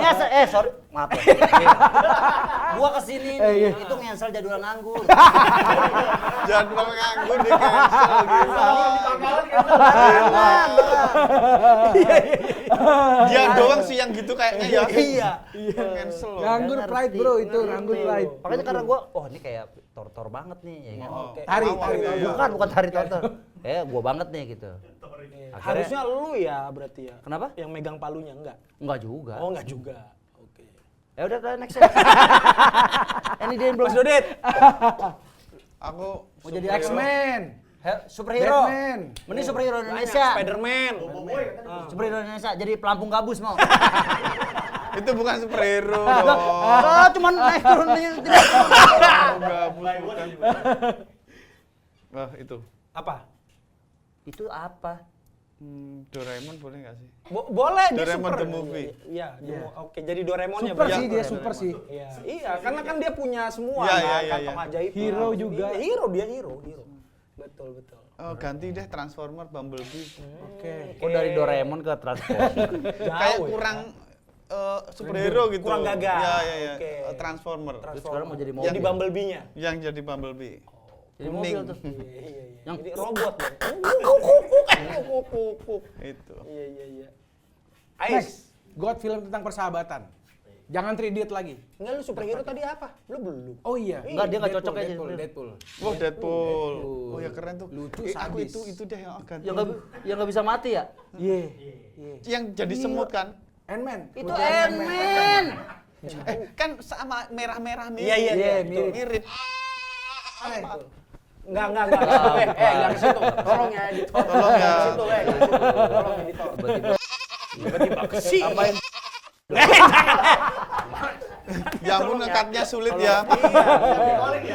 Ya, sorry, maaf ya. Gua kesini
iya.
itu ngensel jadwal nganggur.
Jadwal nganggur di cancel gitu. Dia doang sih yang gitu kayaknya ya.
Iya.
Cancel loh.
Nganggur
Nggak
pride,
ngerti.
Bro, itu nganggur pride.
Makanya karena gua, oh ini kayak Thor banget nih, ya kan?
Oh,
Tari,
awal
tari,
ya,
tari.
ya.
Bukan tari Thor. Gua banget nih gitu. Akhirnya-
harusnya lu ya berarti ya.
Kenapa?
Yang megang palunya enggak?
Enggak juga.
Oh, enggak juga. Oke.
Ya udah next ya. Ini dia yang belum.
Mas Dodit.
Aku
Mau jadi
superhero.
X-Men.
Superhero.
Batman.
Mending superhero Indonesia.
Spiderman.
Superhero Indonesia jadi pelampung gabus mau.
Itu bukan superhero dong.
Cuman naik turun
Enggak, bukan. Wah, itu.
Apa?
Itu apa?
Doraemon boleh nggak sih?
Boleh dia
Doraemon
super.
the movie.
Iya, oke jadi Doraemonnya
Super
berarti.
sih dia, super sih.
Iya, iya, karena kan dia punya semua
Iya,
kan,
iya, iya,
kantong
iya.
ajaib.
Hero juga.
Iya, hero dia hero. Betul.
Oh, ganti deh Transformer Bumblebee.
Oke.
Oh dari Doraemon ke Transformer.
Kayak
ya.
kurang superhero gitu.
Kurang gagah.
Iya.
Oke.
Transformer.
Terus sekarang mau jadi mobil.
Jadi Bumblebee-nya.
Yang jadi Bumblebee.
Jadi mobil tuh.
Iya.
Yang
Jadi robot dong.
Itu.
Iya.
Next, God film tentang persahabatan. Jangan 3 lagi.
Enggak, lu superhero tadi apa? Lu belum.
Oh iya.
Enggak, dia nggak cocok aja.
Deadpool.
Oh, Deadpool. Oh ya keren tuh.
Lucu,
Aku
sadis.
itu deh yang ganti.
Yang nggak bisa mati ya?
Iya.
Yang jadi semut kan?
Ant-Man.
Itu
Lucu
Ant-Man.
Kan sama merah-merah mirip.
Iya,
mirip.
Enggak. Jangan ke situ. Tolong ya, editor.
Tolong ya.
Ke situ, Tolong editor. Tiba-tiba ke sini.
Apain? Ya ampun ngekatnya sulit ya.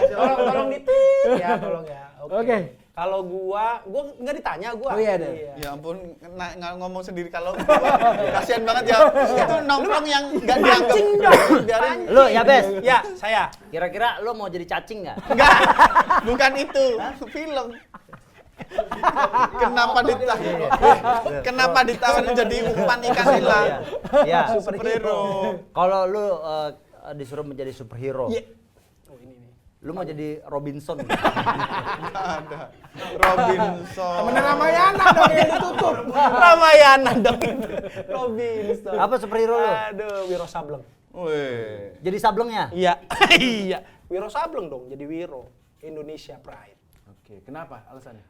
Tolong ditit ya, tolong ya.
Oke.
Kalau gua nggak ditanya gua.
Oh iya, ada.
Ya ampun ngomong sendiri kalau kasihan banget ya. Itu nongkrong yang enggak dianggap.
Pancing dong.
Biarin.
Lu ya Bes.
Ya, saya.
Kira-kira lu mau jadi cacing nggak?
Enggak. Bukan itu. Film. Kenapa ditawarin jadi umpan ikan nila?
Ya.
Superhero.
Kalau lu disuruh menjadi superhero,
Iya. Oh, ini nih.
lu mau jadi Robinson.
Enggak ada. Robinson.
Temennya Ramayana dong yang ditutup.
Ramayana dong itu. Robinson.
Apa superhero lu?
Aduh, Wiro Sableng.
Wih.
Jadi sablengnya?
Iya. Iya. Wiro Sableng dong, jadi Wiro. Indonesia Pride.
Oke, kenapa alasannya?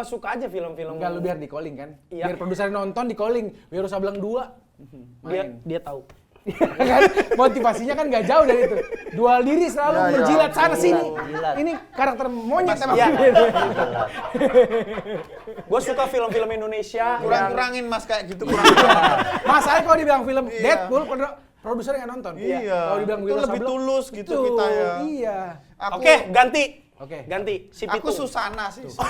Suka aja film-film.
Enggak, lu biar di calling kan?
Iya.
Biar produser nonton di calling. Wiro Sableng 2.
Dia tahu.
Kan motivasinya kan nggak jauh dari itu. Dual diri selalu
Ya, ya.
menjilat sana sini.
Jilat.
Ini karakter monyet emang.
Iya. Gue suka film-film Indonesia.
Kurang-kurangin Mas kayak gitu
Masalahnya kalau dibilang film
Iya.
Deadpool, produser nggak nonton.
Iya.
Kalau dibilang
Itu
Wiro
lebih
Sableng,
tulus gitu
tuh,
kita ya.
Iya.
Oke, ganti.
Oke.
Ganti. Si
Aku
Pitung.
Susana sih.
Superhero.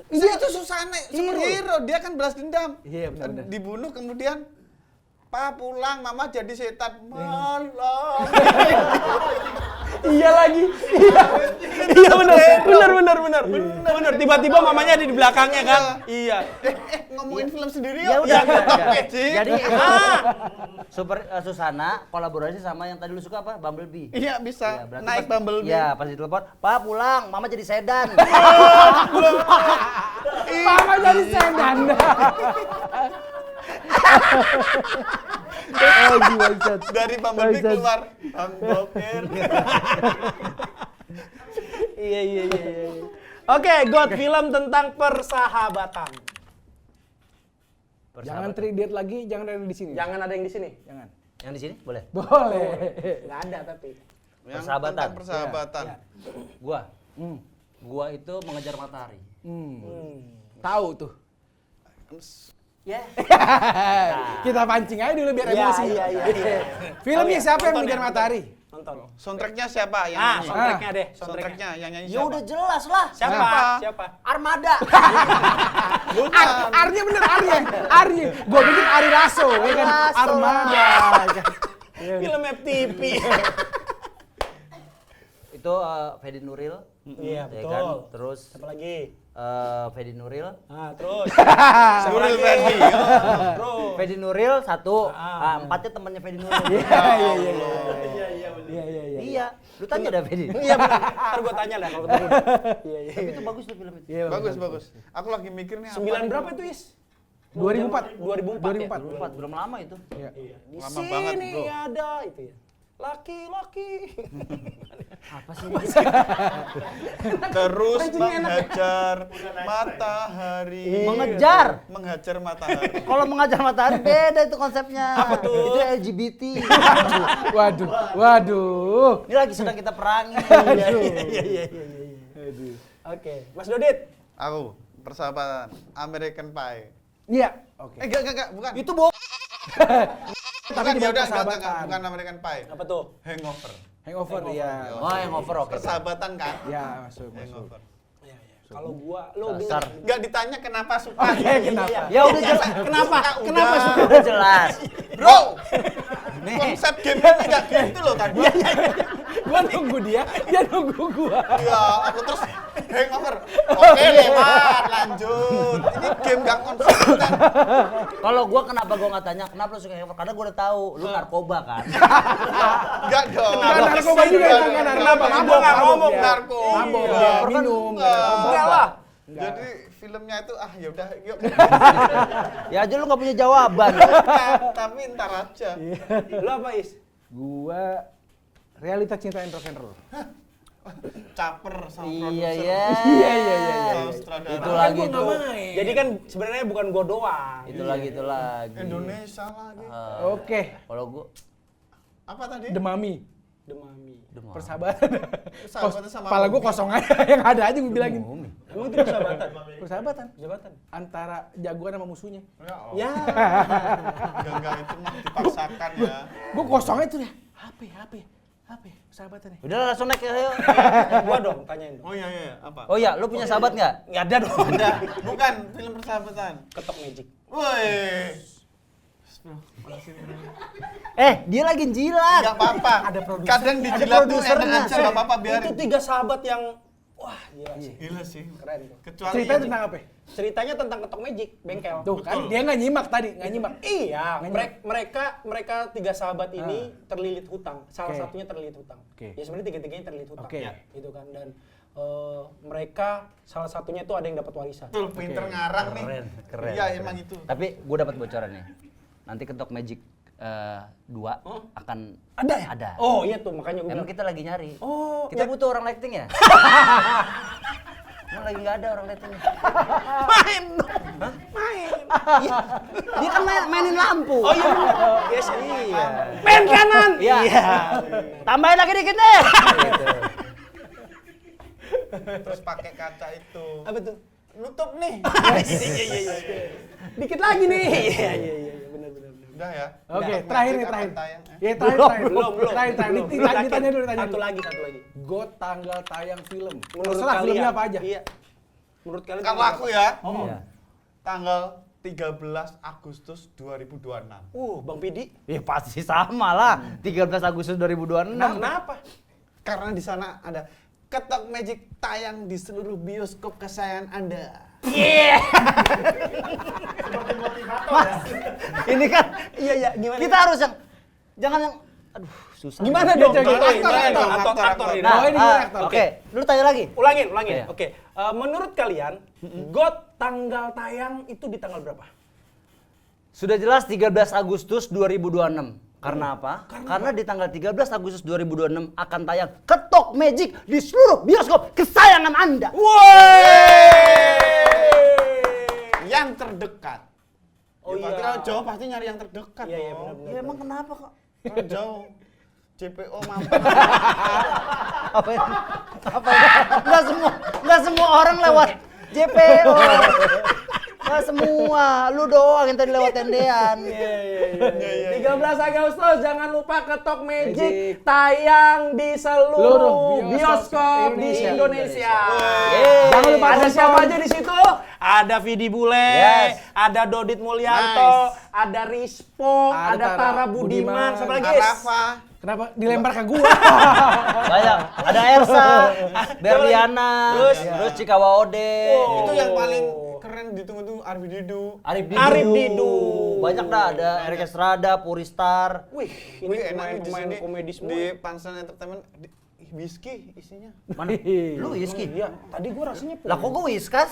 Itu Susana, superhero. Dia kan balas dendam.
Iya, benar-benar.
Dibunuh kemudian Pa pulang, Mama jadi setan. Malam.
Iya lagi. Iya benar. Tiba-tiba mamanya ada di belakangnya kan. Iya.
Ngomongin film sendiri
Ya
yuk.
udah.
Ketok
udah.
Magic.
Jadi Susana kolaborasi sama yang tadi lu suka apa? Bumblebee.
Iya bisa
berarti
naik
pas-
Bumblebee.
Iya, pas ditelepon, "Pa pulang, Mama jadi sedan."
Mama jadi sedan.
Dari Bumblebee keluar Bang Boker.
Iya. Oke, God, film tentang persahabatan.
Jangan 3 lagi, jangan ada di sini.
Jangan ada yang di sini.
Jangan.
Yang di sini boleh?
Boleh.
Nggak ada tapi.
Yang
Persahabatan.
tentang persahabatan.
Ya.
Gua.
Hmm.
Gua itu mengejar matahari.
Tahu tuh.
Ya.
Kita pancing aja dulu biar emosi.
Iya.
Filmnya siapa yang
Nonton
mengejar
ya,
matahari?
Nonton.
Soundtracknya siapa yang
Ah,
nyanyi?
soundtracknya deh.
Soundtracknya yang nyanyi
Ya
siapa?
udah jelas lah.
Siapa?
Armada.
Bukan.
Arnya bener, Arnya. Gua bikin Ari Lasso, ya kan?
Lasso.
Armada.
Film FTV.
Itu Fedi Nuril.
Iya,
ya
betul.
kan? Terus
Siapa lagi?
Fedi Nuril.
Ah, terus.
Nuril Fendi.
Terus.
Fedi Nuril satu.
Ah.
Empatnya temannya Fedi Nuril.
Iya.
Iya. Lu tanya dah Fedi.
Iya benar. Ntar gua tanya dah kalau ketemu. Iya.
Tapi itu bagus tuh film itu.
Iya,
Bagus. Aku lagi mikir nih apa
9
nih?
berapa itu, Is?
2004.
2004.
4 belum lama itu.
Iya.
Di
Lama banget,
sini
bro.
ada itu ya. Laki-laki.
Apa sih?
Terus menghajar matahari.
Mengejar
matahari.
Kalau mengajar matahari beda itu konsepnya.
Apa tuh?
Itu LGBT.
Waduh.
Ini lagi sedang kita perangi.
Iya. Oke, Mas Dodit.
Aku persahabatan American Pie.
Iya. Oke.
Enggak, bukan.
Itu bohong.
Tapi di
ya udah,
persahabatan.
bukan American Pie.
Apa tuh?
Hangover.
Hangover, iya.
Oh, yang over oke.
Persahabatan kan?
Ya, masuk.
Hangover.
Iya. Kalau gua lo
Dasar.
Enggak ditanya kenapa suka.
Oke, kenapa?
Ya udah jelas.
Kenapa?
Kenapa suka?
Udah jelas.
Bro, konsep game ini enggak gitu loh kan?
Gua nunggu dia nunggu gua.
Iya, aku terus hangover. Oke, lewat, lanjut. Ini game gak konsep kan?
Kalau gua kenapa gua nggak tanya kenapa lu suka hangover? Karena gua udah tahu lu narkoba kan.
Enggak dong.
Enggak, narkoba juga itu kan, narkoba.
Mabok,
Mabok,
ngomong
ya.
narko.
Mabok,
Iya.
ya, minum.
Enggak lah.
Jadi filmnya itu ya udah yuk.
Ya aja lu nggak punya jawaban.
Tapi ntar aja.
Lo apa, Is?
Gua realita cinta and rock and roll.
Caper sama
Iya
produser.
ya.
Iya.
Sama sutradara.
Itu
Kan
lagi
gua nggak
tuh.
main. Jadi kan sebenarnya bukan gua doang.
Itu lagi.
Indonesia lagi.
Oke.
Kalau gua
Apa tadi?
The Mummy.
Demami.
Persahabatan.
Persahabatan sama
Kepala gua
Mummy.
kosong aja, yang ada aja gua bilangin.
Emang itu persahabatan?
Persahabatan
Jabatan.
antara jagoan sama musuhnya.
Ya, Allah.
Ya.
Enggak itu mah dipaksakan ya.
Gua kosong aja tuh ya. Apa ya? Persahabatan ya.
udah langsung naik ayo.
Gua dong tanyain dong.
Oh iya, apa?
Oh ya, lu punya sahabat nggak?
Nggak ada dong.
Ada. Bukan film persahabatan.
Ketok magic.
Woi.
Dia lagi jilat.
Enggak apa-apa.
Ada produser.
Kadang dijilat tuh enak aja, enggak apa-apa
Itu
biarin.
3 sahabat yang wah gila sih.
Gila sih.
Keren tuh.
Kecuali
Ceritanya
ini.
tentang apa?
Ceritanya tentang ketok magic, bengkel.
Tuh kan dia nggak nyimak tadi, nggak nyimak.
Iya, mereka 3 sahabat ini terlilit hutang. Salah
Oke.
satunya terlilit hutang.
Oke.
Ya sebenarnya tiga-tiganya terlilit hutang.
Oke.
Ya, gitu kan dan mereka salah satunya itu ada yang dapat warisan.
Betul, pinter ngarang nih.
Keren.
Iya, emang itu.
Tapi gue dapat bocoran nih. Nanti Ketok Magic 2 akan
Ada ya?
Ada.
Oh iya tuh makanya gue
Emang
bilang.
kita lagi nyari.
Oh,
Kita
ya.
butuh orang lighting ya? Emang lagi nggak ada orang lighting.
Main dong. Main.
Dia kan mainin lampu.
Oh iya bener. Yes, iya. Main kanan.
Iya. Tambahin lagi dikit deh. Gitu.
Terus pakai kaca itu.
Apa tuh?
Nutup nih.
Iya. Dikit lagi nih. Iya benar.
Udah ya.
Oke,
Udah,
terakhir
Magic
nih, terakhir.
akan tayang, ya?
Ya, terakhir.
Belum.
Terakhir. Ditanya dulu.
Satu lagi.
God tanggal tayang film.
Menurut
Terserah
kalian
filmnya apa aja.
Iya. Menurut kalian
Kalau
tanggal
aku
apa?
ya,
Iya.
tanggal 13 Agustus 2026.
Bang Pidi.
Ya pasti sama lah. 13 Agustus 2026.
Kenapa?
Karena di sana ada Ketok Magic tayang di seluruh bioskop kesayangan Anda.
Mas, ini kan
Iya, gimana?
kita harus yang jangan yang aduh susah.
Gimana dong?
Coba,
Aktor ini.
Oh, ini gimana aktor?
Oke, lu tanya lagi.
Ulangin.
Iya.
Oke. Menurut kalian, God tanggal tayang itu di tanggal berapa?
Sudah jelas 13 Agustus 2026. Karena apa? Karena di tanggal 13 Agustus 2026 akan tayang Ketok Magic di seluruh bioskop kesayangan Anda.
Yang terdekat.
Oh
Ya, pasti
iya.
kalau jauh pasti nyari yang terdekat.
Iya, iya,
dong.
benar-benar.
Ya emang kenapa kok?
Kalau jauh JPO mampir.
Apa ya? Apa ya? Nggak semua orang lewat JPO. Nggak semua, lu doang yang tadi lewat tendean.
13 Agustus jangan lupa Ketok Magic
Magic.
tayang di seluruh
Seluruh
bioskop di
Indonesia.
Indonesia.
Yeay.
Jangan lupa ada
nonton.
siapa aja di situ? Ada Vidi Bule,
Yes.
ada Dodit Mulyanto, ada Rispo,
Ada
ada
Tara
Tara Budiman,
Budiman,
siapa lagi? Is?
Arafa.
Kenapa dilempar ke gua?
Banyak. Ada Ersa, Berliana, terus Cikawa Ode.
Itu yang paling keren ditunggu-tunggu Arbi Didu.
Arif Didu.
Arif Didu.
Banyak dah, ada Erik Estrada, Puristar.
Wih, ini
Wih, enak nih di
pemain
sini
komedi semua.
di Punchline Entertainment whisky isinya.
Mana? Lu whisky?
Iya, tadi gua rasanya
Lah kok gue whiskas?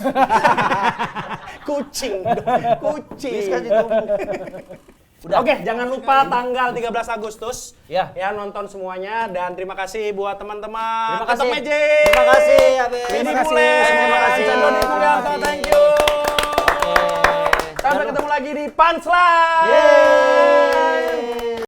kucing. Kucing.
Whiskas itu. Udah.
Oke, jangan lupa tanggal 13 Agustus
Ya.
nonton semuanya dan terima kasih buat teman-teman
Terima kasih.
Ketok Magic.
Terima kasih, Abe.
Vidi
Terima kasih.
Bule,
Terima kasih.
Dodi Mulyanto, thank you.
Oke.
Sampai ketemu lagi di Punchline.
Yeay.